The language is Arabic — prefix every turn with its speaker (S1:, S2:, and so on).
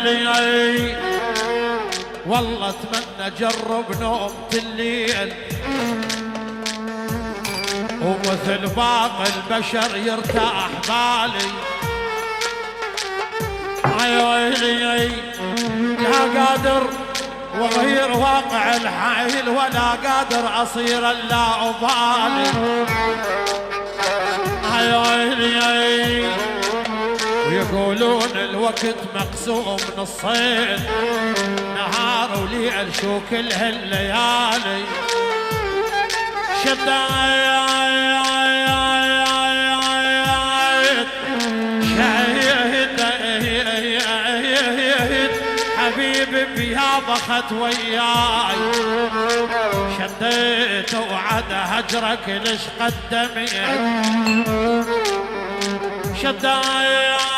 S1: ويلي والله اتمنى اجرب نومة الليل ومثل باقي البشر يرتاح بالي. يا ويلي يا قادر وغير واقع الحيل ولا قادر اصير الا ابالي. يا ويلي ويقولون الوقت مقسوم نصين نهار وليل شو كل هالليالي. شهيد حبيبي بيابا خت وياي شديت وعد هجرك ليش قدمت شداي